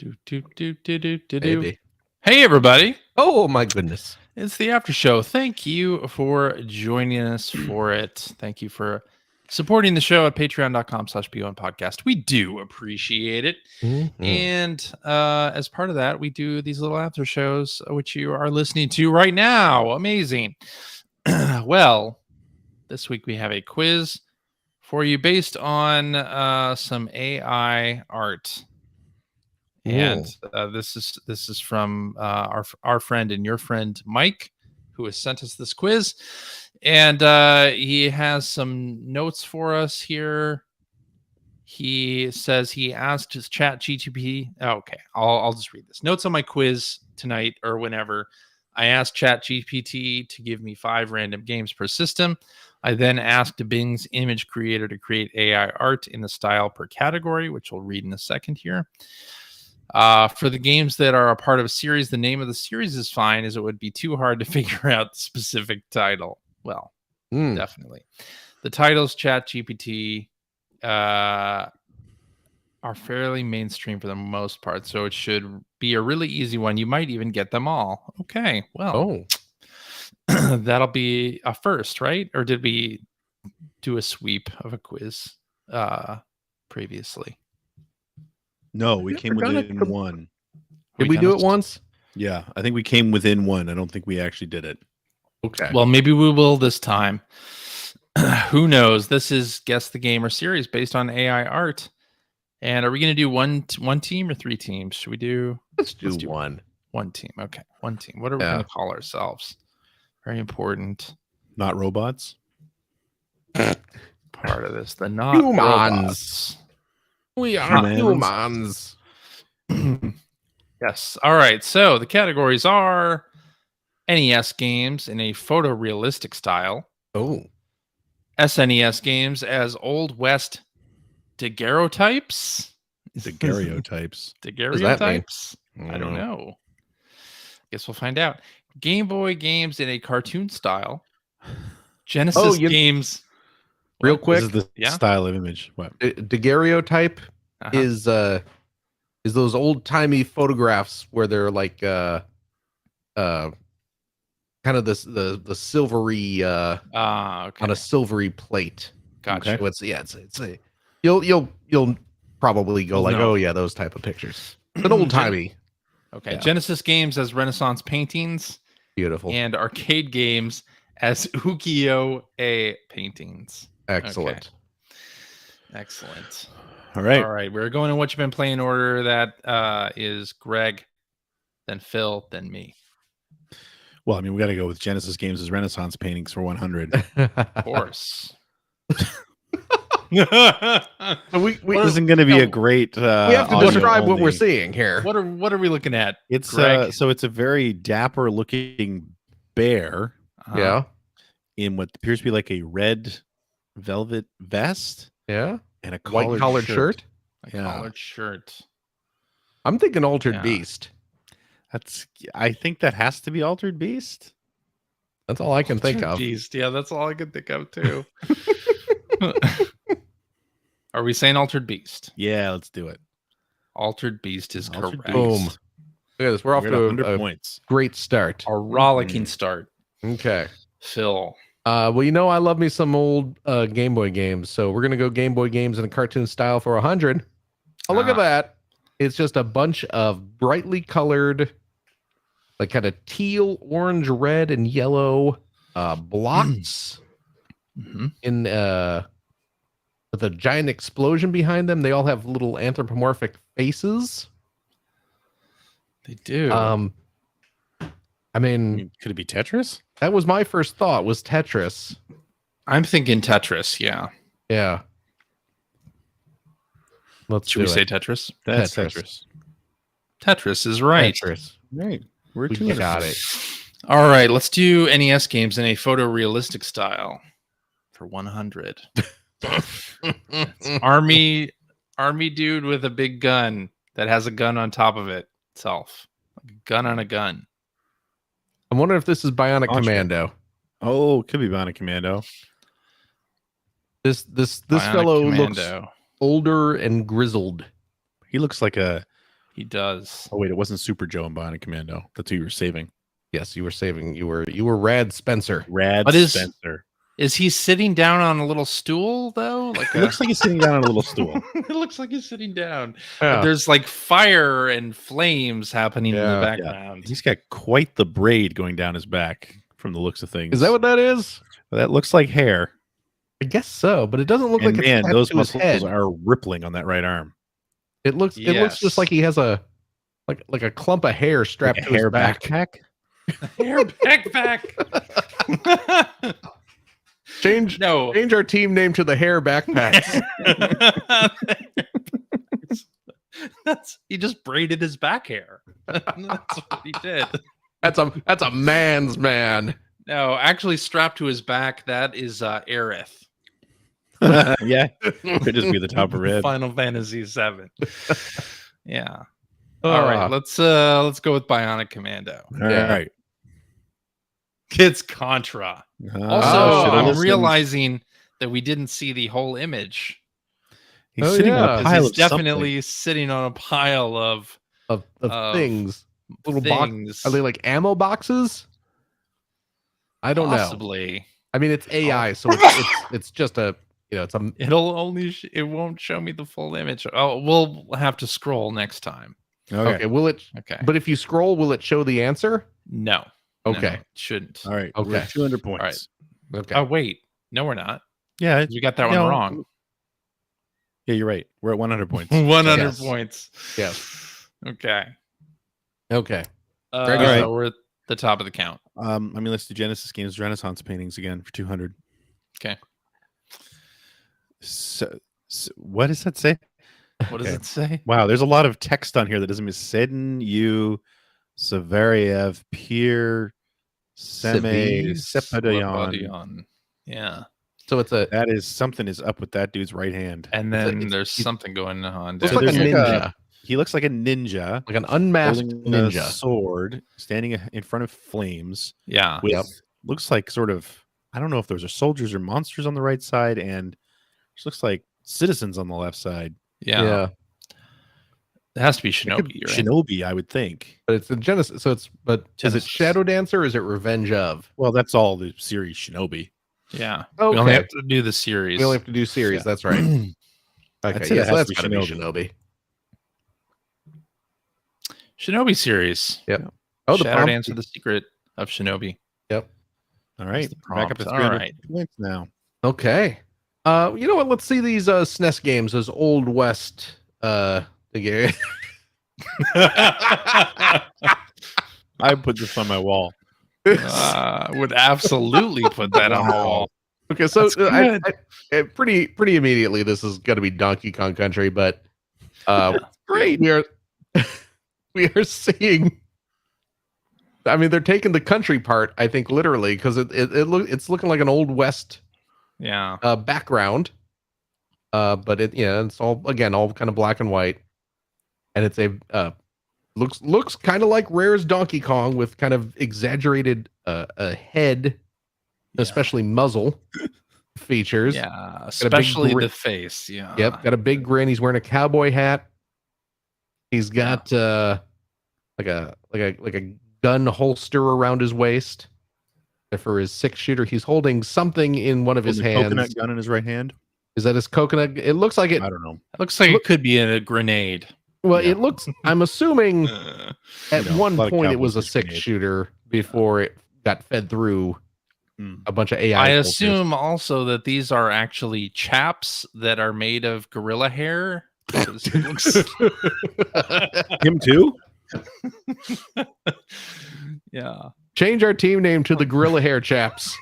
Maybe. Hey, everybody. Oh, my goodness. It's the Aftershow. Thank you for joining us for it. Thank you for supporting the show at patreon.com/B1 podcast. We do appreciate it. Mm-hmm. And as part of that, we do these little after shows, which you are listening to right now. Amazing. Well, this week we have a quiz for you based on some AI art. And this is from our friend and your friend Mike, who has sent us this quiz, and he has some notes for us here. He says he asked his chat GTP. Okay, I'll just read this. Notes on my quiz tonight or whenever. I asked chat GPT to give me 5 random games per system. I then asked Bing's image creator to create AI art in the style per category, which we'll read in a second here. For the games that are a part of a series, the name of the series is fine, as it would be too hard to figure out the specific title. Well, definitely. The titles ChatGPT are fairly mainstream for the most part, so it should be a really easy one. You might even get them all. Okay, well, that'll be a first, right? Or did we do a sweep of a quiz previously? No, we came within one. Did we do it once? Yeah, I think we came within one. I don't think we actually did it. Okay. Well, maybe we will this time. Who knows? This is Guess the Game or series based on AI art. And are we going to do one team or 3 teams? Should we do? Let's do one. One team. Okay, one team. What are we going to call ourselves? Very important. Not robots. Part of this. The not humans. Robots. We are humans. Yes. All right. So the categories are NES games in a photorealistic style. Oh. SNES games as Old West daguerreotypes. Daguerreotypes. Daguerreotypes? I don't know. Guess we'll find out. Game Boy games in a cartoon style. Genesis games. Real quick. This is the style of image. What? Daguerreotype is those old-timey photographs where they're like kind of the silvery on a silvery plate. Gotcha. So it's a you'll probably go like, oh yeah, those type of pictures. It's an old-timey. Okay. Yeah. Genesis games as Renaissance paintings. Beautiful. And arcade games as ukiyo-e paintings. Excellent. Okay. Excellent. All right. All right. We're going in what you've been playing order. That is Greg, then Phil, then me. Well, I mean, we got to go with Genesis games as Renaissance paintings for 100. Of course. This isn't going to be a great. We have to describe what we're seeing here. What are we looking at? It's so it's a very dapper looking bear. Yeah. In what appears to be like a red velvet vest. Yeah. And a white collared shirt. Collared shirt. I'm thinking Altered Beast. I think that has to be Altered Beast. That's all I can think of. Beast. Yeah, that's all I can think of too. Are we saying Altered Beast? Yeah, let's do it. Altered Beast is correct. Boom. Look at this. We're off to 100 points. Great start. A rollicking start. Okay. Phil. Well, you know, I love me some old Game Boy games, so we're gonna go Game Boy games in a cartoon style for 100. Oh, look at that! It's just a bunch of brightly colored, like kind of teal, orange, red, and yellow blocks in with a giant explosion behind them. They all have little anthropomorphic faces. They do. I mean, could it be Tetris? That was my first thought, was Tetris. I'm thinking Tetris, yeah. Yeah. Should we say Tetris? That's Tetris. Tetris is right. Tetris. Right. We got it. All right, let's do NES games in a photorealistic style for 100. Army dude with a big gun that has a gun on top of it itself. Like a gun on a gun. I'm wondering if this is Bionic Commando. Oh, it could be Bionic Commando. This fellow looks older and grizzled. He looks like a He does. Oh wait, it wasn't Super Joe and Bionic Commando. That's who you were saving. Yes, you were saving. You were Rad Spencer. Rad But Spencer. Is he sitting down on a little stool though? Like It looks like he's sitting down on a little stool. It looks like he's sitting down. Yeah. There's like fire and flames happening in the Yeah. background. He's got quite the braid going down his back from the looks of things. Is that what that is? That looks like hair? I guess so, but it doesn't look And like man, it's those to his muscles head. are rippling on that right arm. It looks just Yes. like he has a like a clump of hair strapped Like a to his hair back. backpack. Hair backpack. Change our team name to the Hair Backpacks. He just braided his back hair. That's what he did. That's a man's man. No, actually strapped to his back, that is Aerith. Yeah, could just be the top of red. Final Fantasy VII. Yeah. Ah. All right, let's go with Bionic Commando. All right. It's Contra. Also, should've I'm listened. realizing that we didn't see the whole image. He's Oh, sitting yeah. on a 'Cause pile he's of definitely sitting on a pile of of Of things. Little box. things. Are they like ammo boxes? I don't know. Possibly. I mean, it's AI, so it's just a it's a It'll only it won't show me the full image. Oh, we'll have to scroll next time. something. okay. Will it? Okay. But if you scroll, will it show the answer? No. Okay. No, it shouldn't. All right. Okay. We're at 200 points. right. Okay. Oh wait. No, we're not. Yeah. We got that one No. wrong. Yeah, you're right. We're at 100 points. 100 Yes. points. Yes. Okay. Okay. Greg, Alright. so we're at the top of the count. Let's do Genesis Games Renaissance paintings again for 200. Okay. So what does that say? What does Okay. it say? Wow, there's a lot of text on here that doesn't mean Sedin, you, Savariev, Pierre, Seme, Sepadayon. Sepadayon. Yeah. So it's a That is something is up with that dude's right hand. And It's then like- there's something going on. looks down like a there's there. like ninja, He looks like a ninja. like an unmasked Holding a ninja. sword, standing in front of flames. Yeah. With Yep. looks like sort of, I don't know if those are soldiers or monsters on the right side, and just looks like citizens on the left side. Yeah. It has to be It could Shinobi, be right? Shinobi, I would think. But it's a Genesis. So is it Genesis. Shadow Dancer or is it Revenge of? Well, that's all the series Shinobi. Yeah. Okay. We only have to do the series. We only have to do series. Yeah. That's right. Okay. I'd say Yes, it has that's to got to be be Shinobi. Shinobi. Shinobi series. Oh, the Shadow prompt. Dance with the Secret of Shinobi. All right, the back up to prompt. 300 All right. points now. Okay. You know what? Let's see these SNES games, those Old West game. I put this on my wall. Would absolutely put that on the Wow. wall. Okay, so That's good. pretty immediately, this is going to be Donkey Kong Country, but Great. we are seeing. I mean, they're taking the country part, I think, literally, because it's looking like an Old West Yeah. background, but it's all kind of black and white, and it's a looks kind of like Rare's Donkey Kong with kind of exaggerated a head, especially muzzle features. Yeah. Especially the face. Yeah. Yep, got a big grin. He's wearing a cowboy hat. He's got like a gun holster around his waist for his 6-shooter. He's holding something in one of his hands. Coconut gun in his right hand. Is that his coconut? It looks like it. I don't know. It looks like it could be a grenade. Well, Yeah. it looks. I'm assuming at You know, one a lot of point it was a cowboys use grenades. 6-shooter before it got fed through a bunch of AI. I filters. assume also that these are actually chaps that are made of gorilla hair. 'Cause it looks- Him too? yeah. Change our team name to the Gorilla Hair Chaps.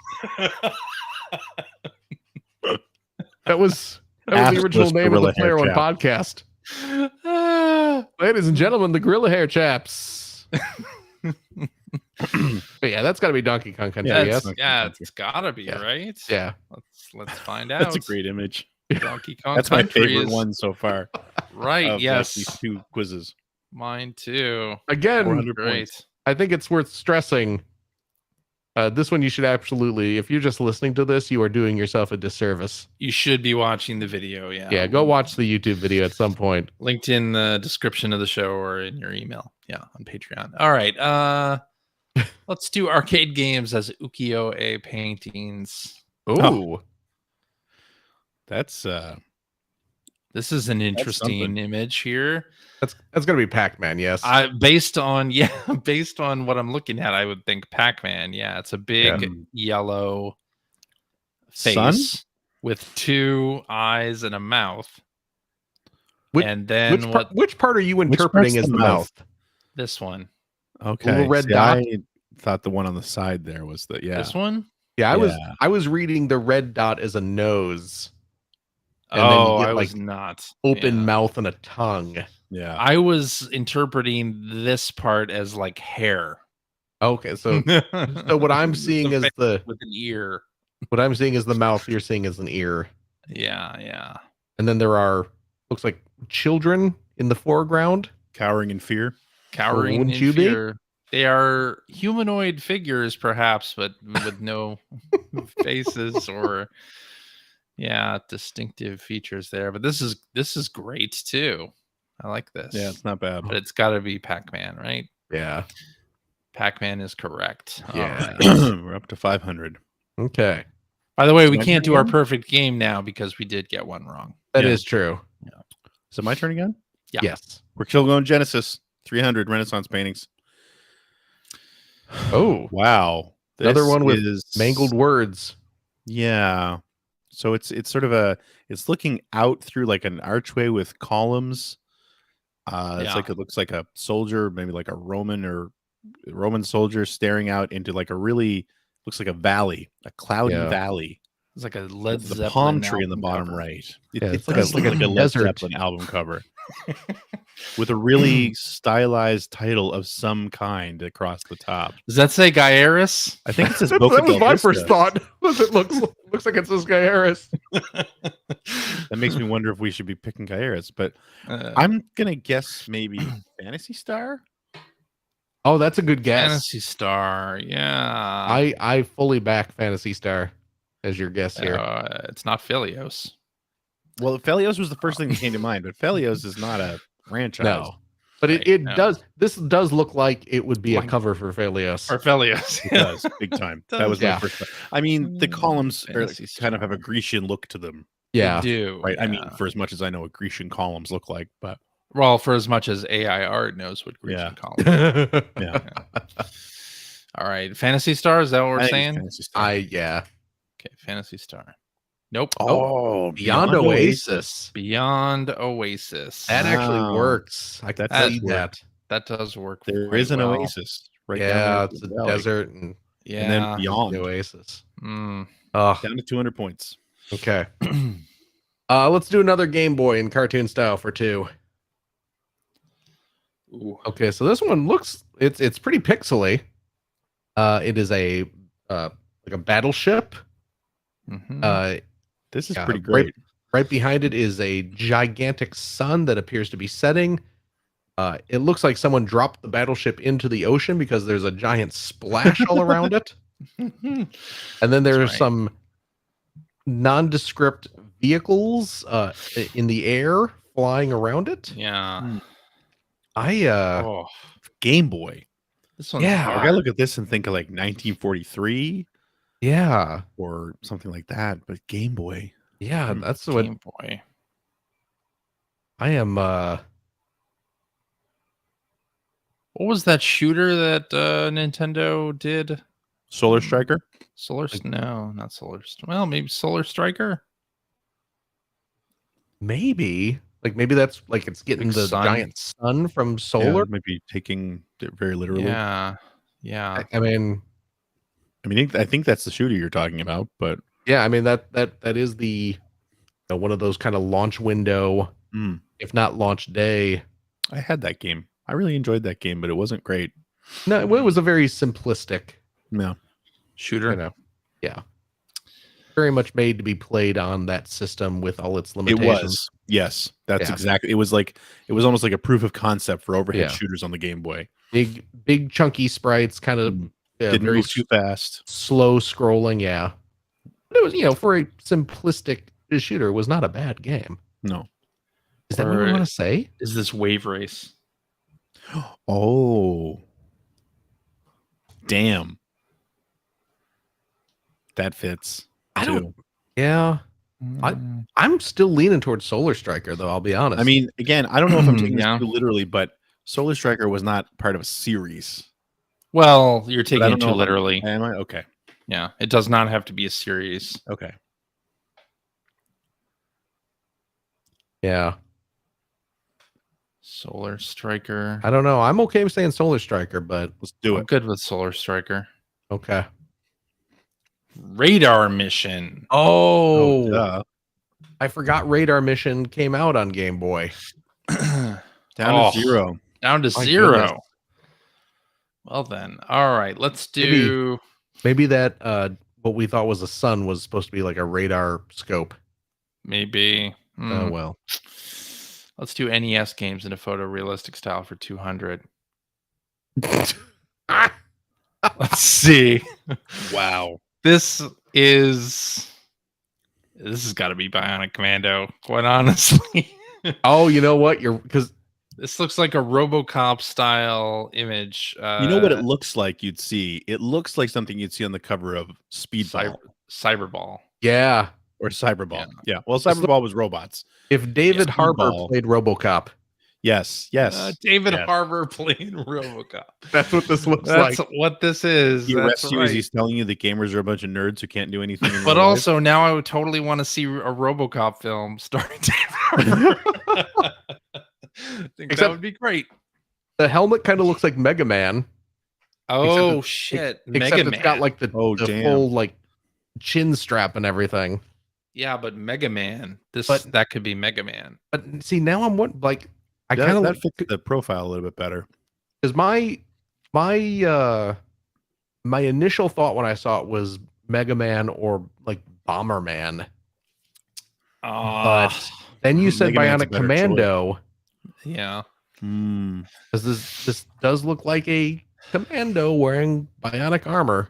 That was the original Assless name of Gorilla the Player Hair One podcast. Ladies and gentlemen, the Gorilla Hair Chaps. But yeah, that's got to be Donkey Kong Country. Yeah, Yes. It's gotta be, Yeah. right? Yeah. Let's find out. That's a great image. Donkey Kong That's my Country favorite is- one so far. Right, of, yes. these two quizzes. Mine too. Again, 400 Great. points. I think it's worth stressing This one you should absolutely, if you're just listening to this, you are doing yourself a disservice. You should be watching the video. Yeah. Yeah, go watch the YouTube video at some point. Linked in the description of the show or in your email. Yeah, on Patreon. All right. Let's do arcade games as ukiyo-e paintings. Ooh. That's This is an interesting something. image here. That's gonna be Pac-Man, yes. Based on what I'm looking at, I would think Pac-Man. Yeah, it's a big yellow face Sun? with two eyes and a mouth. Which- and then which part are you part's interpreting as the the mouth? This one. Okay. Little red See, dot? I thought the one on the side there was the This one? Yeah, Yeah. I was reading the red dot as a nose. And then you get, I like, was not. Open Yeah. mouth and a tongue. Yeah. I was interpreting this part as like hair. Okay, so what I'm seeing is with an ear. what I'm seeing is the mouth, you're seeing is an ear. Yeah. And then there are looks like children in the foreground. Cowering in fear. Cowering wouldn't in you be? fear. They are humanoid figures, perhaps, but with no faces or distinctive features there. But this is great too. I like this. Yeah, it's not bad. But it's got to be Pac-Man, right? Yeah. Pac-Man is correct. All Yeah. right. We're up to 500. Okay. By the way, we my can't turn do our again? perfect game now because we did get one wrong. That Yeah. is true. Is it my turn again? Yeah. Yes. We're still going Genesis. 300 Renaissance paintings. Oh, Wow. another This one with is mangled words. Yeah. So it's sort of it's looking out through like an archway with columns. It's like, it looks like a soldier, maybe like a Roman soldier staring out into like looks like a valley, a cloudy Yeah. valley. It's like a Led The Zeppelin palm tree in the album bottom cover. right. Yeah, It it's like does a- look like like a a Led desert. Zeppelin album cover with a really stylized title of some kind across the top. Does that say Gaiaris? I think it says That Boca was del my Vista. first thought. Was it looks like it's this guy Harris. That makes me wonder if we should be picking Gaiaris, but Uh, I'm gonna guess maybe Fantasy Star. Oh, that's a good guess. Fantasy Star. Yeah. I fully back Fantasy Star as your guess here. It's not Philios. Well, Phelios was the first thing that came to mind, but Phelios is not a franchise. No. But Right, it no. does. This does look like it would be a Like- cover for Philios. Or Philios. It does big time. That was Yeah. my first. I mean, the columns Fantasy kind of have a Star. Grecian look to them, Yeah. They do. right? I mean, yeah. for as much as I know what Grecian columns look like, but Well, for as much as AI art knows what Grecian Yeah. column. yeah, All right. Fantasy Star, is that what we're I think it's saying? Fantasy Star. Yeah. Okay, Fantasy Star. Nope. Oh, Beyond Oasis. Beyond Oasis. That actually Wow. works. I can That tell does you work. that. That does work. There quite is an well. oasis right Yeah, down it's there a in the valley. desert and Yeah. and then beyond the Oasis. Mm. Oh, down to 200 points. okay. Let's do another Game Boy in cartoon style for 2. Ooh. Okay, so this one looks it's pretty pixely. It is a like a battleship. Mhm. This is Yeah, pretty right- great. Right behind it is a gigantic sun that appears to be setting. It looks like someone dropped the battleship into the ocean because there's a giant splash all around it. And then there's right. some nondescript vehicles in the air flying around it. Yeah. I Game Boy. This one's Yeah. I hard. gotta look at this and think of like 1943 yeah. or something like that. But Game Boy. Yeah, that's what Game Boy. I am What was that shooter that Nintendo did? Solar Striker. No, not Solar. Well, maybe Solar Striker. maybe that's like it's getting Big the sun. giant sun from Yeah, solar. maybe taking it very literally. Yeah. I mean, I think that's the shooter you're talking about, but yeah, I mean that is the one of those kind of launch window, if not launch day. I had that game. I really enjoyed that game, but it wasn't great. No, it was a very simplistic, No. Shooter. yeah, very much made to be played on that system with all its It limitations. was. Yes. That's Yeah. exactly. It was almost like a proof of concept for overhead Yeah. shooters on the Game Boy. Big chunky sprites, kind of Yeah, Didn't very move too fast. slow scrolling. Yeah, but it was for a simplistic shooter, it was not a bad game. No. Is that what we want to say? Is this Wave Race? Oh. Damn. That fits. I too. don't. Yeah, I'm still leaning towards Solar Striker, though. I'll be honest. I mean, again, I don't know if I'm taking this Yeah. too literally, but Solar Striker was not part of a series. Well, you're But I taking don't it know too if literally. Am I? Okay. Yeah, it does not have to be a series. Okay. yeah, Solar Striker. I don't know. I'm okay with saying Solar Striker, but Let's do I'm it. good with Solar Striker. okay. Radar Mission. Oh, duh. I forgot Radar Mission came out on Game Boy. Down Oh, to 0. Down to My 0. goodness. Well then, all right. Let's do. Maybe that what we thought was a sun was supposed to be like a radar scope. Maybe. Oh well. Let's do NES games in a photorealistic style for 200. Let's see. Wow. This has got to be Bionic Commando, quite honestly. Oh, you know what? Because This looks like a RoboCop style image. You know what it looks like you'd see? It looks like something you'd see on the cover of Speedball Cyberball. yeah, or Cyberball. Yeah. Well, Cyberball was robots. if David Harbour Speedball. played RoboCop, Yes. David Yes. Harbour playing RoboCop. that's what this looks That's like. what this is. He That's arrests you as right. he's telling you that gamers are a bunch of nerds who can't do anything. In But real life. also now I would totally want to see a RoboCop film starring David Harbour. I think that would be great. The helmet kind of looks like Mega Man, Oh Except shit! except Mega it's got Man. like the damn. full like chin strap and everything. Yeah, but Mega Man. But- That could be Mega Man. But see, now I'm what like I that, kind of that fits the profile a little bit better. because my initial thought when I saw it was Mega Man or like Bomberman. But then you said Mega Man's a Bionic better Commando. Yeah. Because this does look like a commando wearing bionic armor.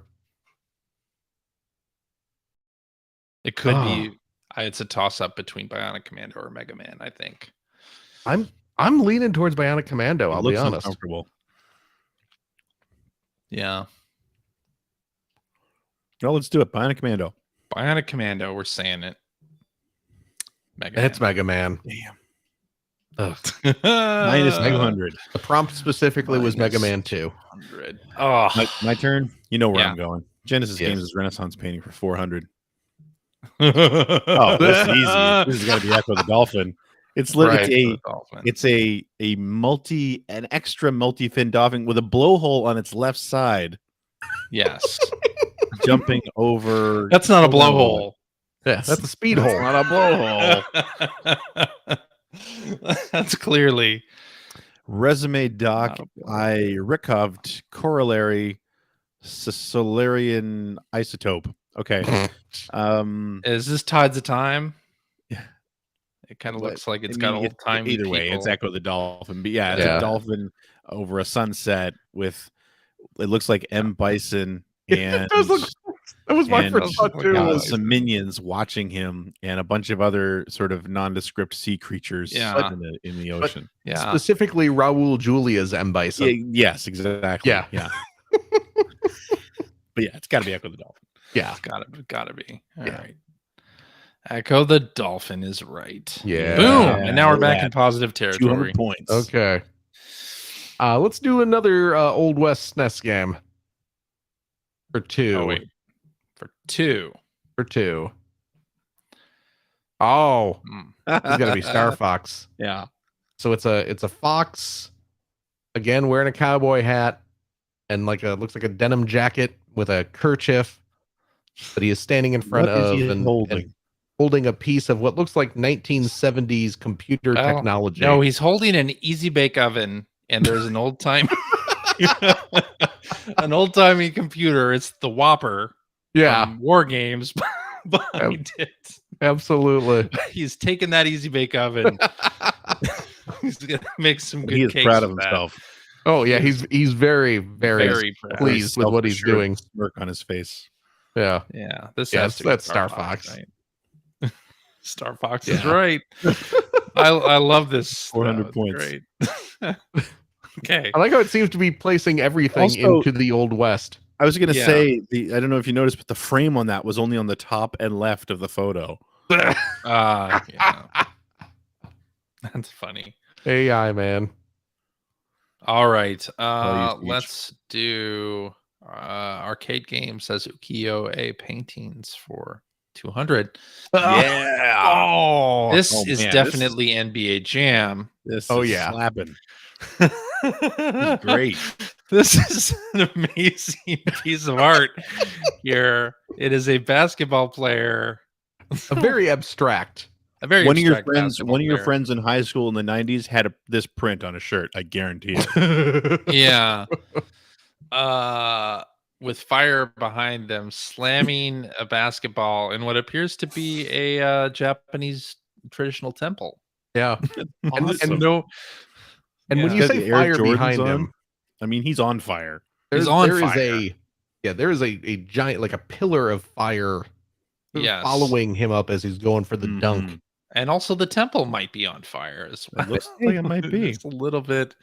It could be. It's a toss up between Bionic Commando or Mega Man, I think. I'm leaning towards Bionic Commando. I'll be honest. Uncomfortable. Yeah. No, let's do it. Bionic Commando. Bionic Commando, we're saying it. Mega It's Mega Man. Damn. Ugh. Minus 200. The prompt specifically was Mega Minus Man 2. 100. Oh. My turn. You know where Yeah. I'm going. Genesis Yes. Games' Renaissance painting for 400. Oh, Oh, this is easy. This is got to be Echo the Dolphin. It's literally it's a an extra multi-fin dolphin with a blowhole on its left side, yes. jumping over. That's not a blowhole. Yeah, that's a speed That's hole. not a blowhole. That's clearly Resume doc. not a blowhole. I recoved corollary Solarian isotope. Okay. Is this Tides of Time? Yeah. It kind of looks like it's I got mean, old time. Either way, it's Echo the Dolphin. But yeah, it's Yeah. a dolphin over a sunset with. It looks like M. Bison and. That was my and, first thought too. yeah, was- some minions watching him and a bunch of other sort of nondescript sea creatures Yeah. in the ocean. Yeah. Specifically, Raul Julia's M. Bison. Yeah, yes, exactly. Yeah. Yeah. But yeah, it's got to be Echo the Dolphin. Yeah. Gotta be. All Yeah. right. Echo the Dolphin is right. Yeah. Boom. And now we're look back at in positive territory. 200 points. Okay. Let's do another Old West SNES game. For two. Oh, wait. For 2. For 2. Oh, Mm. it's got to be Star Fox. Yeah. So it's a fox, again wearing a cowboy hat and looks like a denim jacket with a kerchief that he is standing in front What is of he and holding? holding a piece of what looks like 1970s computer Oh, technology. No, he's holding an easy bake oven, and there's an old time, an old timey computer. It's the Whopper. Yeah, War Games behind it. absolutely. He's taking that easy bake oven. He's gonna make some good He is cakes proud of with that. himself. Oh yeah, he's very Very pleased with what he's Self-assured doing. smirk on his face. Yeah. Yeah, this Yes, has to be that's Star Fox. right? Star Fox is Yeah. right. I love this. 400 It's points. Great. Okay. I like how it seems to be placing everything Also- into the Old West. I was going to Yeah. say, I don't know if you noticed, but the frame on that was only on the top and left of the photo. Yeah. That's funny. AI, man. All right. Value speech. Let's do arcade game says ukiyo-e paintings for 200. Yeah. Oh, This oh, is man, definitely NBA Jam. This Oh, is yeah. slapping. Great. This is an amazing piece of art here. It is a basketball player. a very abstract. A very One of your abstract friends, basketball one of your player. friends in high school in the 90s had this print on a shirt. I guarantee it. Yeah. With fire behind them, slamming a basketball in what appears to be a Japanese traditional temple. Yeah. Awesome. And No, And when yeah. you Got say the Air fire Jordans behind on. him, I mean, he's on fire. He's on there is fire. there is a giant, like a pillar of fire Yes. following him up as he's going for the dunk. And also the temple might be on fire as well. It looks like it might be. Just a little bit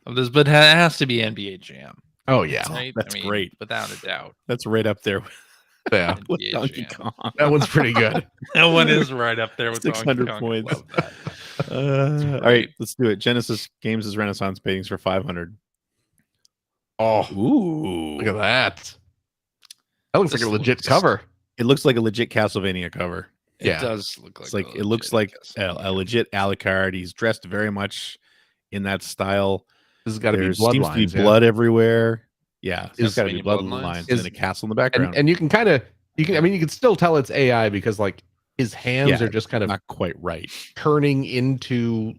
of this, but it has to be NBA Jam. Oh yeah. Right? That's great. Without a doubt. That's right up there Yeah. with NBA Donkey Jam. Kong. That one's pretty good. That one is right up there with 600 Donkey Kong. points. I love that. All great. right, let's do it. Genesis Games' Renaissance paintings for 500. Oh, Ooh. look at that. That looks This like a legit looks- cover. It looks like a legit Castlevania cover. It Yeah. does look like It's like a it looks legit like a Castlevania. legit Alucard. He's dressed very much in that style. This has got to be There seems to be bloodlines. Yeah. blood everywhere. Yeah, there's got to be Castlevania blood bloodlines? lines Is- and a castle in the background. And you can kind of you can still tell it's AI because like his hands Yeah, are just kind of not quite right. turning into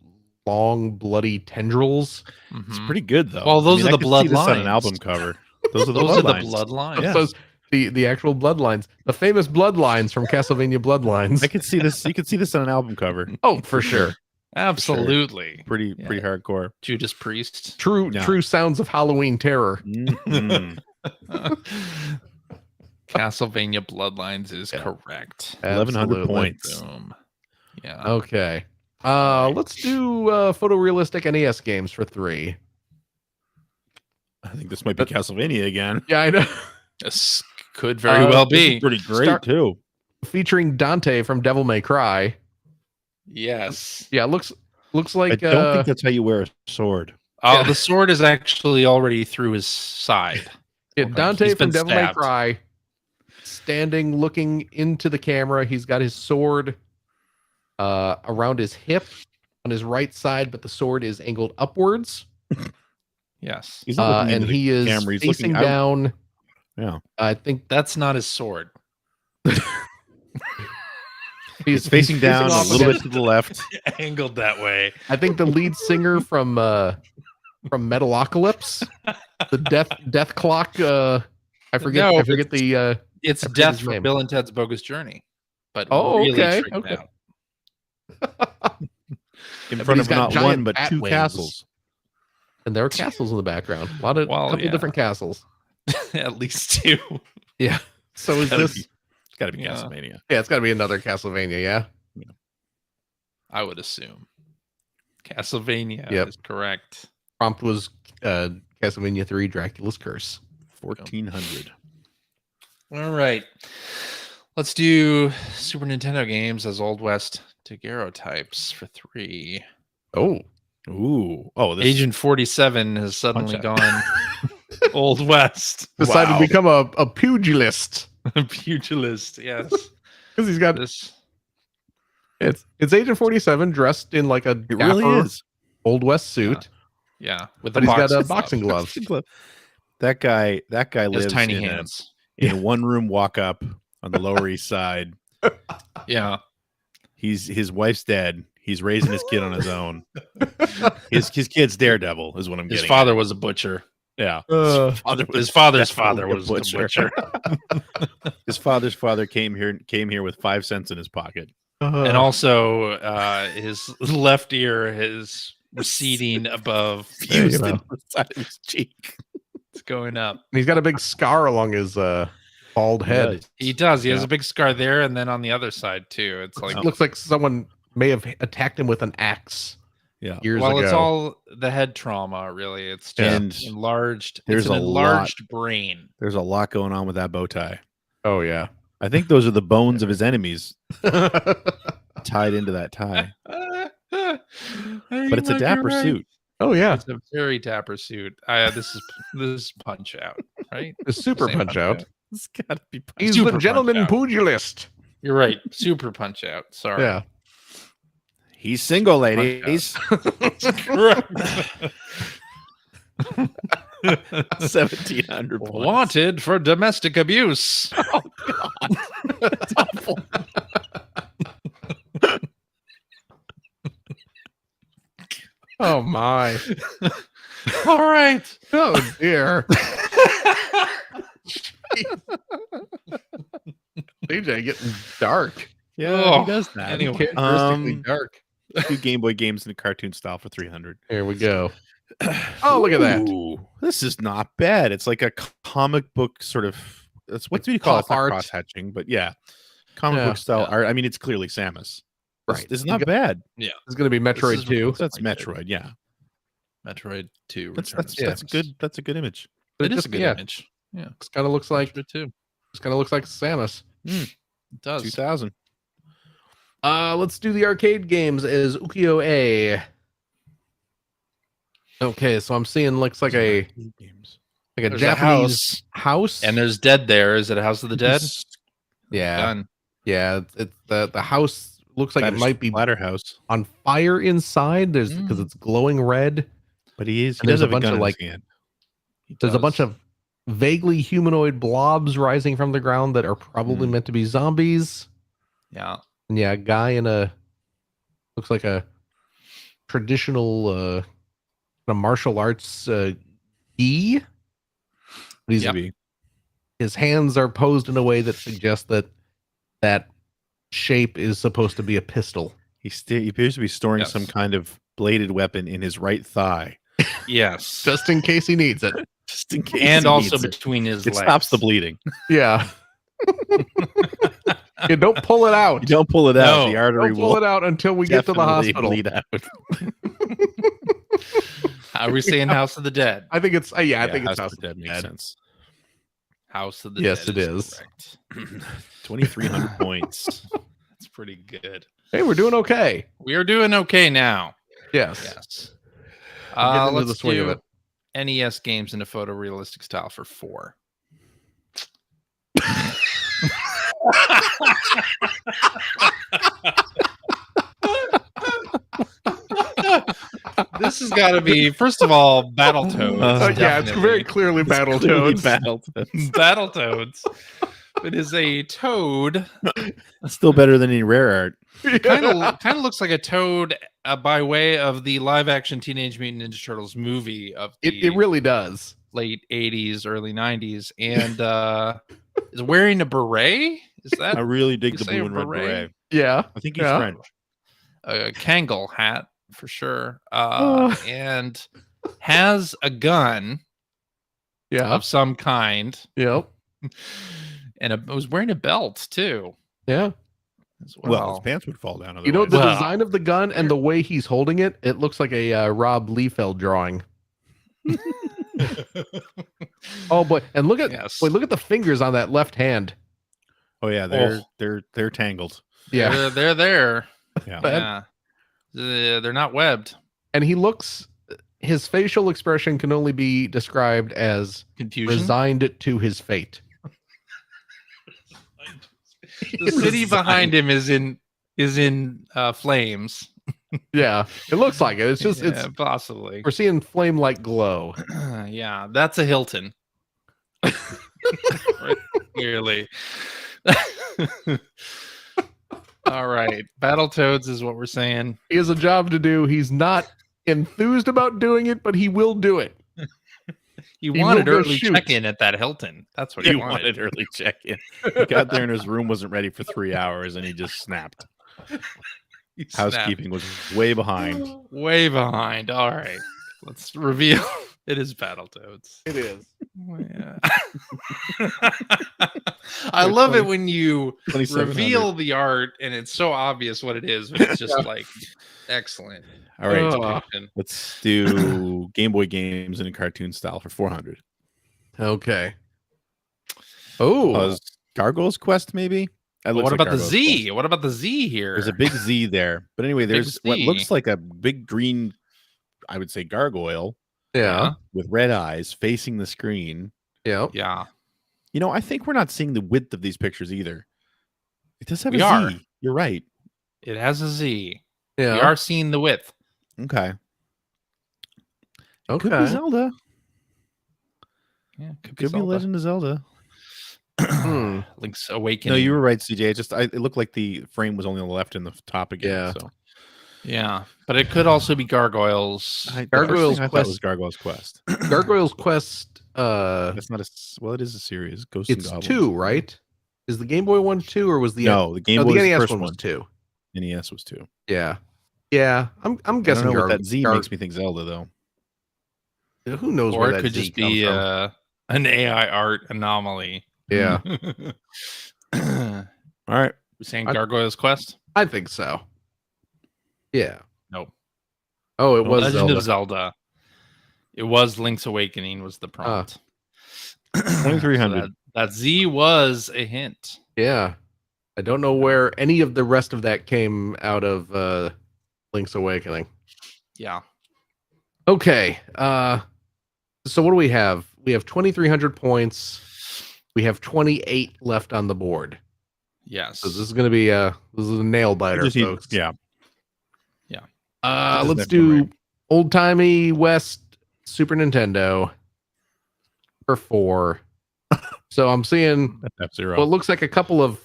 long bloody tendrils. It's Mhm. pretty good though. Well, those are I the could see this on an bloodlines. album cover. Those are the Those are the bloodlines. bloodlines. Yeah. Those the actual bloodlines, the famous bloodlines from Castlevania Bloodlines. I could see this. You could see this on an album cover. Oh, for sure. Absolutely. Pretty Yeah. hardcore. Judas Priest. True Yeah. true sounds of Halloween terror. Mhm. Castlevania Bloodlines is Yeah. correct. 1100 Absolutely. points. Boom. Yeah. Okay. Let's do photorealistic NES games for 3. I think this might be Castlevania again. Yeah, I know. This could very well This is be. pretty great Start- too. Featuring Dante from Devil May Cry. Yes. Yeah, looks I like don't think that's how you wear a sword. Oh, Yeah. the sword is actually already through his side. yeah, Okay. Dante He's from been Devil May stabbed. Cry standing looking into the camera. He's got his sword around his hip on his right side, but the sword is angled upwards. Yes. He's not looking And into the he is camera. He's facing looking out. down. Yeah. I think That's not his sword. He's facing down a off little bit against- to the left. Angled that way. I think the lead singer from Metalocalypse, the Death Clock. I forget. No, I forget the. It's I forget death his for name. Bill and Ted's Bogus Journey. But Oh, really okay, freaked okay. out. In But front he's of got not giant one but bat 2 wings. castles. And there are castles in the background. A lot of Well, couple yeah. different castles. At least 2. Yeah. So is Gotta this? be- It's got to be Yeah. Castlevania. Yeah, it's got to be another Castlevania. Yeah. I would assume. Castlevania Yep. is correct. Prompt was Castlevania 3: Dracula's Curse. 1400. All right. Let's do Super Nintendo games as Old West daguerreotypes for 3. Oh, Ooh. Oh, this Agent 47 has suddenly Punch gone Old West. decided Wow. to become a pugilist Pugilist, yes. because he's got This it's Agent 47 dressed in like a it really dapper is. Old West suit, yeah, with but the he's got a boxing boxing glove. That guy He has lives tiny in hands. in a one-room walk-up on the Lower East Side. Yeah. His wife's dead. He's raising his kid on his own. His kid's Daredevil is what I'm His getting. father was a butcher. Yeah. Uh, His father's definitely father a was a butcher. His father's father came here with 5 cents in his pocket. And also his left ear is receding above. Fused know. into the side of his cheek. It's going up. He's got a big scar along his bald head. He does. He has Yeah. a big scar there, and then on the other side too. It's like, It looks like someone may have attacked him with an axe. Yeah. Years well, ago. it's all the head trauma. Really, it's And just enlarged. there's It's an a enlarged brain. There's a lot going on with that bow tie. Oh yeah. I think those are the bones of his enemies tied into that tie. But it's a dapper suit. Oh yeah. It's a very dapper suit. This is Punch Out, right? The super Same punch out. It's got to be. He's Super the Punch gentleman Out. pugilist. You're right. Super Punch Out. Sorry. Yeah. He's single, ladies. 1,700 points. Wanted for domestic abuse. Oh God, that's awful. Oh my. All right. Oh dear. DJ getting dark. Yeah, Oh, he does that. anyway. Characteristically dark. Two Game Boy games in a cartoon style for 300. Here we go. Oh, look at that. Ooh, this is not bad. It's like a comic book sort of. That's what do you call it? It's Pop not art. cross hatching, but yeah, comic Yeah. book style Yeah. art. I mean, it's clearly Samus. Right. It's not bad. It's going to be Metroid is- 2. That's Like it. Metroid. Yeah, Metroid 2. that's Return of that's Samus. good. That's a good image. It is just- a good yeah, image. Yeah. It kind of looks like Metroid 2. Samus. It does. 2000. Let's do the arcade games as Ukiyo-e. Okay, so I'm seeing looks like a games. Japanese There's a house. And there's Dead there. Is it a House of the Dead? yeah, Done. yeah. It's the house looks like it might be Splatterhouse, on fire inside. There's because it's glowing red. but he And does there's a have a bunch gun of, in like, his hand. There's a bunch of vaguely humanoid blobs rising from the ground that are probably meant to be zombies. Yeah. And yeah, a guy in a looks like a traditional a martial arts gi. But he's, Yep. his hands are posed in a way that suggests that shape is supposed to be a pistol. He appears to be storing Yes. some kind of bladed weapon in his right thigh, Yes. Just in case he needs it. just in case. And he also needs it. between his It legs. stops the bleeding. Yeah. Yeah, don't pull it out. You don't pull it out. No, The artery Don't pull will it out until we get to the definitely hospital. bleed out. Are we saying House of the Dead? I think it's I think it's House House of the Dead makes Dead. sense. House of the Yes, Dead. it is. Correct. 2,300 points. That's pretty good. Hey, we're doing okay. We are doing okay now. Yes. Yes. We're getting into the Let's swing of do it. NES games in a photorealistic style for 4. This has got to be, first of all, Battletoads. Yeah, it's very clearly Clearly Battletoads. Battletoads. Battletoads. It is a toad. That's still better than any rare art. Kind of looks like a toad by way of the live action Teenage Mutant Ninja Turtles movie of the It really does. late 80s, early 90s, and is wearing a beret. Is I that really dig you the say blue and red beret? beret. Yeah. I think he's Yeah. French. a Kangol hat for sure? And has a gun Yeah. of some kind, Yep. and was wearing a belt too. Yeah. As Well, well. his pants would fall down. You know, the Well- design of the gun and the way he's holding it, it looks like a Rob Liefeld drawing. Oh boy. And look at Yes. look at the fingers on that left hand. Oh yeah, they're tangled. Yeah. They're there. Yeah. Yeah. They're not webbed. And his facial expression can only be described as Confusion. resigned to his fate. The city behind him is in flames. Yeah. It looks like it. It's just Yeah, possibly. we're seeing flame like glow. Yeah, that's a Hilton. Right, clearly. All right. Battletoads is what we're saying. He has a job to do. He's not enthused about doing it, but he will do it. He will wanted go early shoot. check-in at that Hilton. That's what He he wanted. wanted early check-in. He got there and his room wasn't ready for 3 hours, and he just snapped. He snapped. Housekeeping was way behind. Way behind. All right. Let's reveal. It is Battletoads. It is. Oh, yeah. I love it when you 2700. reveal the art and it's so obvious what it is, but it's just like excellent. All right, depiction. let's do Game Boy games in a cartoon style for 400. Okay. Oh, Gargoyle's Quest, maybe? What about the Z? What about the Z here? There's a big Z there. But anyway, there's what Z. looks like a big green, I would say, gargoyle yeah. with red eyes facing the screen. Yeah. Yeah. You know, I think we're not seeing the width of these pictures either. It does have We a are. Z. You're right. It has a Z. Yeah. We are seeing the width. Okay. Okay. Could be Zelda. Yeah, Could be Zelda. Legend of Zelda. Link's Awakening. No, you were right, CJ. It looked like the frame was only on the left and the top again. Yeah. So Yeah, but it could also be Gargoyles. Gargoyle's I thought Quest. was Gargoyle's Quest. Gargoyle's Quest. That's not well, it is a series. Ghosts and It's Goblins. 2, right? Is the Game Boy one 2 or was the No, the Game no, Boy the was the NES first one one. was 2? NES was 2. Yeah. Yeah. I'm I don't guessing know what that Z makes me think Zelda though. Who knows Or where it that could Z just be comes from. an AI art anomaly. Yeah. All right. We're saying Gargoyle's Quest? I think so. Yeah. Nope. Oh, it was Legend Zelda. of Zelda. It was Link's Awakening was the prompt. 2300. So that Z was a hint. Yeah. I don't know where any of the rest of that came out of Link's Awakening. Yeah. Okay. So what do we have? We have 2,300 points. We have 28 left on the board. Yes. So this is going to be a nail biter, folks. Yeah. Let's do old timey West Super Nintendo for 4. So I'm seeing F-Zero. well, it looks like a couple of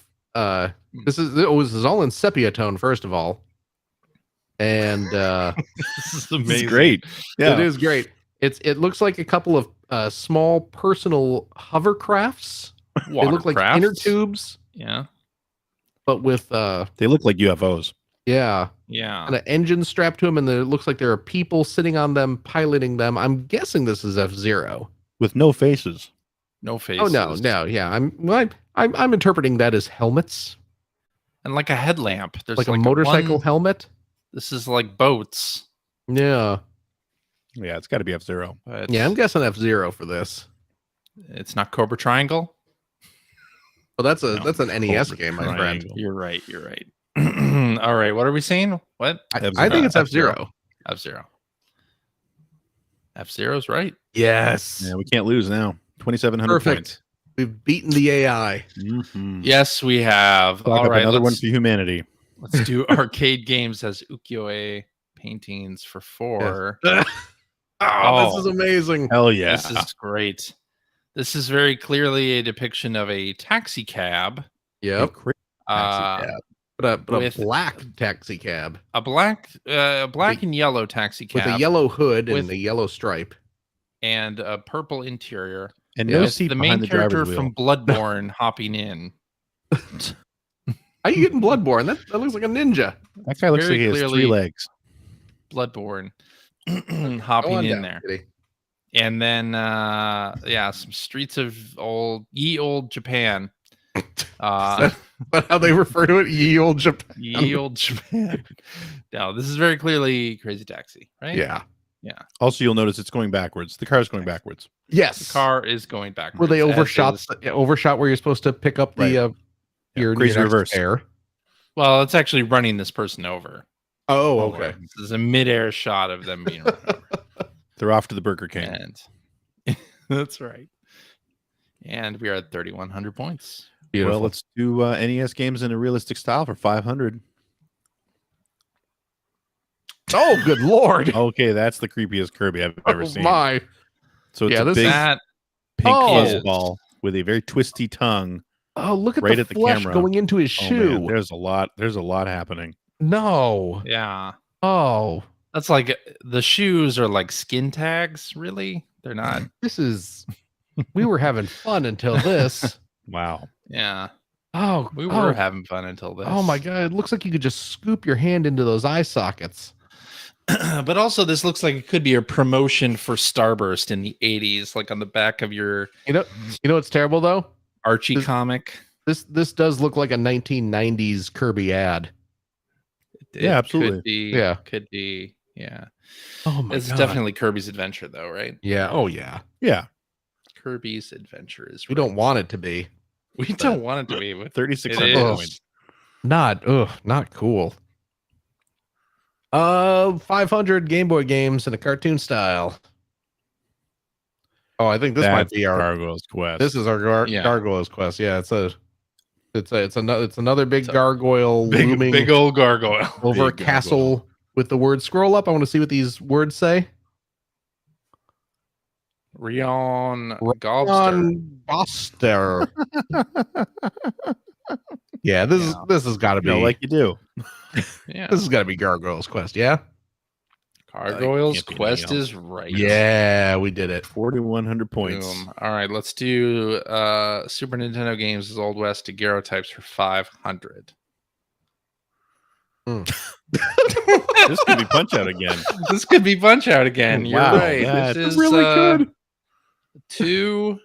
this is all in sepia tone, first of all. And This is This amazing. is great. Yeah. it is great. It looks like a couple of small personal hovercrafts. They look like Watercrafts. inner tubes, Yeah. but with They look like UFOs. yeah, Yeah. and an engine strapped to them, and it looks like there are people sitting on them, piloting them. I'm guessing this is F-Zero. With no faces. No faces. Oh no, yeah. I'm interpreting that as helmets, And like a headlamp. There's like a motorcycle helmet. This is like boats. Yeah, Yeah, it's got to be F-Zero. But yeah. I'm guessing F-Zero for this. it's not Cobra Triangle. Well, that's No, an NES Cobra game, my friend. Triangle. You're right. All right. What are we saying? What? I think it's F-Zero. F-Zero. F-Zero's right. Yes. Yeah, we can't lose now. 2,700 Perfect. points. We've beaten the AI. Mhm. Yes, we have. Talk All up right. another one Let's, for humanity. let's do arcade games as ukiyo-e paintings for 4. This Oh. is amazing. Hell yeah. This is great. This is very clearly a depiction of a taxi cab. Yep. Uh, But a with- black taxi cab a black and yellow taxi cab with a yellow hood with- and a yellow stripe. and a purple interior. And Yeah. no With seat the behind main the character driver's from wheel. Bloodborne hopping in. How you getting Bloodborne? That looks like a ninja. That guy looks very like he has clearly- 3 legs. Bloodborne Go hopping on in down, there. kitty. And then some streets of old Japan. But how they refer to it, ye old Japan. Ye old Japan. No, this is very clearly Crazy Taxi, right? Yeah. Also, you'll notice it's going backwards. The car's going backwards. Yes. The car is going backwards. where they as overshot is- overshot where you're supposed to pick up Right. the your crazy next reverse. air. Well, it's actually running this person over. Oh, okay. This is a midair shot of them being run over. They're off to the Burger King. And that's right. And we are at 3,100 points. Beautiful. Well, let's do NES games in a realistic style for 500. Oh, good lord. Okay, that's the creepiest Kirby I've ever Oh seen. my. So it's Yeah, a this big That pink Oh. fuzzball with a very twisty tongue. Oh, look at Right the at the flesh camera. going into his Oh, shoe. man, there's a lot happening. No. yeah. Oh, That's like the shoes are like skin tags, really? They're not. this is we were having fun until this. Wow. Yeah. Oh, We were having fun until this. Oh my god! It looks like you could just scoop your hand into those eye sockets. But also, this looks like it could be a promotion for Starburst in the 80s, like on the back of your You know what's terrible though? Archie This- comic. This does look like a 1990s Kirby ad. Yeah, absolutely. Could be. Yeah. Could be. Yeah. Oh my It's god! definitely Kirby's Adventure, though, right? Yeah. Oh yeah. Yeah. Kirby's Adventure is. We right. don't want it to be. We don't want it to be. But 3,600 it points. is. Not cool. 500 Game Boy games in a cartoon style. Oh, I think this might be our Gargoyle's Quest. This is our Gargoyle's Quest. Yeah, it's another big gargoyle looming Big old gargoyle. over a big castle with the word scroll up. I want to see what these words say. Rion Gobster. On Boster. Yeah, this has got to be like you do. Yeah. this has got to be Gargoyle's Quest. Yeah. Gargoyle's can't be Quest anything is right. Yeah, we did it. 4,100 points. Boom. All right, let's do Super Nintendo games as Old West daguerreotypes for 500. This could be Punch Out again. This could be Punch Out again. You're Wow, right. that's This is really good. two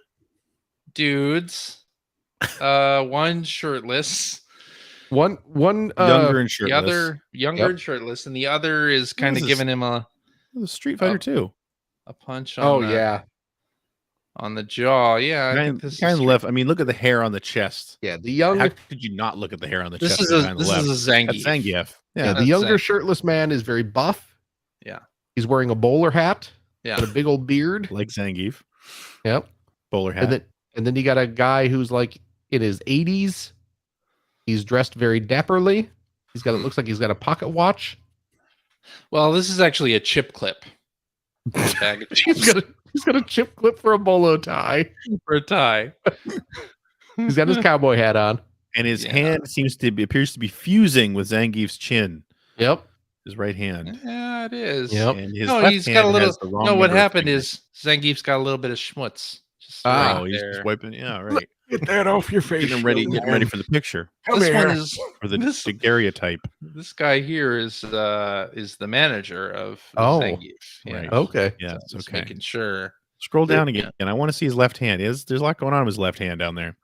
dudes, one shirtless, One Younger and the shirtless. other younger and shirtless, and the other is kind of is giving him a Street Fighter 2. punch on Oh the, yeah. on the jaw. Yeah, I think this Guy on is the left. I mean, look at the hair on the chest. Yeah, the young How could you not look at the hair on the this chest? is of the a guy on the this left? is a Zangief. That's Zangief. yeah, Yeah. the that's younger it. shirtless man is very buff. Yeah. He's wearing a bowler hat Yeah. and a big old beard. Like Zangief. Yep. Bowler hat. And then you got a guy who's like in his 80s. He's dressed very dapperly. It looks like he's got a pocket watch. Well, this is actually a chip clip. Bag of He's chips got a chip clip for a bolo tie. for a tie. He's got his cowboy hat on. And his Yeah. hand appears to be fusing with Zangief's chin. Yep. His right hand. Yeah, it is. Yep. And his No, left he's hand got a little. has the wrong No, what number of happened fingers. is Zangief's got a little bit of schmutz. Just Ah. Oh, he's there. just wiping. Yeah, right. Get that off your face. Getting ready for the picture. This one is For the this, daguerreotype. this guy here is the manager of Oh, Zangief. Yeah. right. Okay. Yeah, Just okay. making sure. Scroll down again. And I want to see his left hand. There's a lot going on with his left hand down there.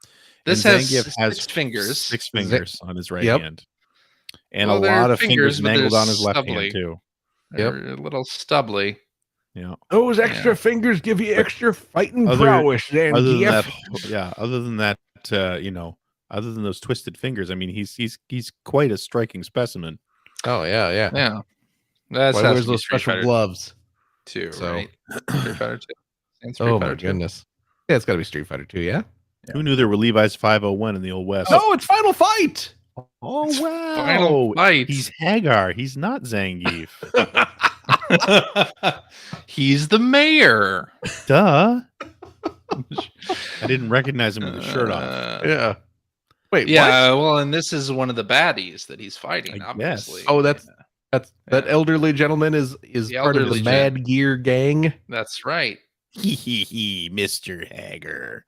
This And has Zangief has 6 fingers. 6 fingers on his right Yep. hand. And Well, a they're lot of fingers fingers, but mangled they're on his left stubbly. hand too. Yep. They're a little stubbly. Yeah. Those extra fingers give you extra fighting Other- prowess. Then Other than that, other than that, other than those twisted fingers, I mean, he's quite a striking specimen. Oh yeah, yeah. Yeah. That's Why wears those special gloves? 2, So- right? Street Fighter 2. And Street Oh Fighter my 2. goodness. Yeah, it's got to be Street Fighter 2. Yeah. Who knew there were Levi's 501 in the old West? No, it's Final Fight. Oh wow! Final fight. He's Hagar. He's not Zangief. He's the mayor. Duh. I didn't recognize him with his shirt off. Yeah. Wait. Yeah, What? well, and this is one of the baddies that he's fighting, I guess. obviously. Oh, that Yeah. elderly gentleman is The part of elderly the Mad Gear gang. That's right. Hee, Mr. Hagar.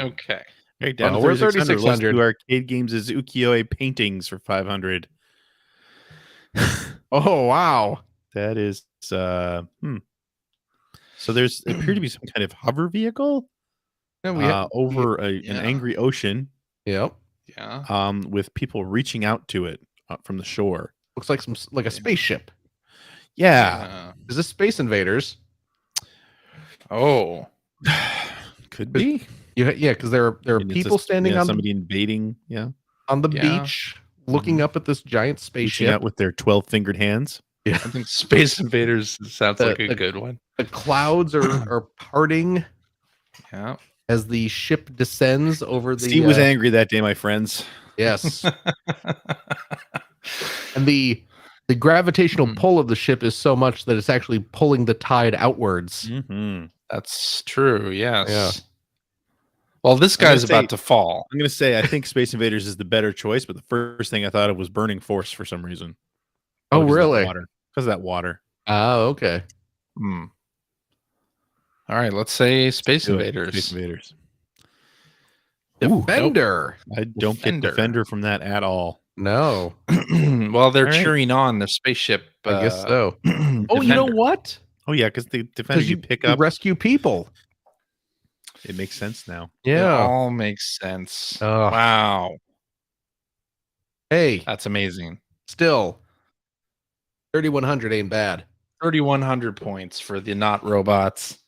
Okay. Right down to We're 3,600. Let's 3,600. do arcade games as ukiyo-e paintings for 500. Oh wow. That is So there's appear to be some kind of hover vehicle Yeah, over an Yeah. angry ocean Yep. Yeah. with people reaching out to it from the shore. Looks like a spaceship. Yeah. Is this Space Invaders? Oh. Could be. Yeah, because there are And it's people standing on somebody invading, the Yeah. beach, looking up at this giant reaching spaceship. out with their 12-fingered hands. I think Space Invaders sounds like a The- good one. The clouds are parting Yeah. as the ship descends over the. Steve was angry that day, my friends. Yes, and the gravitational Mhm. pull of the ship is so much that it's actually pulling the tide outwards. Mm-hmm. That's true. Yes. Yeah. Well, this gonna guy's say- about to fall. I'm going to say I think Space Invaders is the better choice, but the first thing I thought of was Burning Force for some reason. Oh, Because of that really? water. Because of that water. Oh, okay. Hmm. All right. Let's say Space Do it. Invaders. Space Invaders. Defender. I don't get Defender from that at all. No. Well, they're cheering on their spaceship. I guess so. Oh, you know what? Oh yeah, because the Defender you pick up, rescue people. It makes sense now. Yeah, it all makes sense. Wow. Hey, that's amazing. Still, 3,100 ain't bad. 3,100 points for the not robots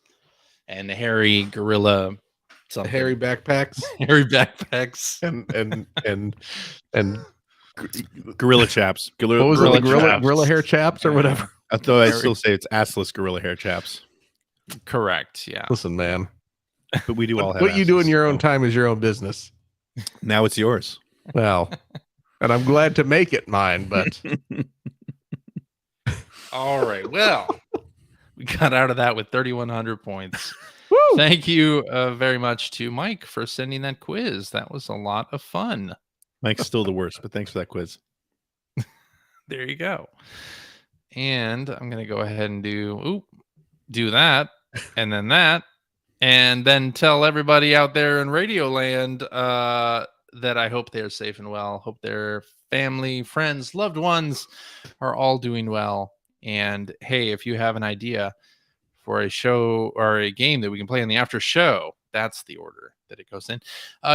and the hairy gorilla. Something. Hairy backpacks. Hairy backpacks. And gorilla chaps. What was it? Gorilla hair chaps or whatever. Although I still say it's assless gorilla hair chaps. Correct. Yeah. Listen, man. But we do all have what you do in your own time is your own business. Now it's yours. Well, and I'm glad to make it mine, but all right. Well, we got out of that with 3,100 points. Woo! Thank you very much to Mike for sending that quiz. That was a lot of fun. Mike's still the worst, but thanks for that quiz. There you go. And I'm going to go ahead and do that, and then that, and then tell everybody out there in Radio Land that I hope they're safe and well. Hope their family, friends, loved ones are all doing well. And hey, if you have an idea for a show or a game that we can play in the after show, that's the order that it goes in.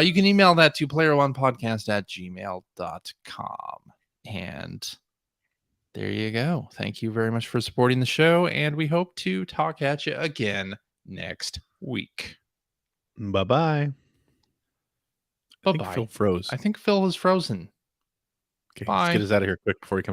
You can email that to playeronepodcast@gmail.com. And there you go. Thank you very much for supporting the show, and we hope to talk at you again next week. Bye-bye. Bye-bye. Phil froze. I think Phil is frozen. Okay, Bye. let's get us out of here quick before he comes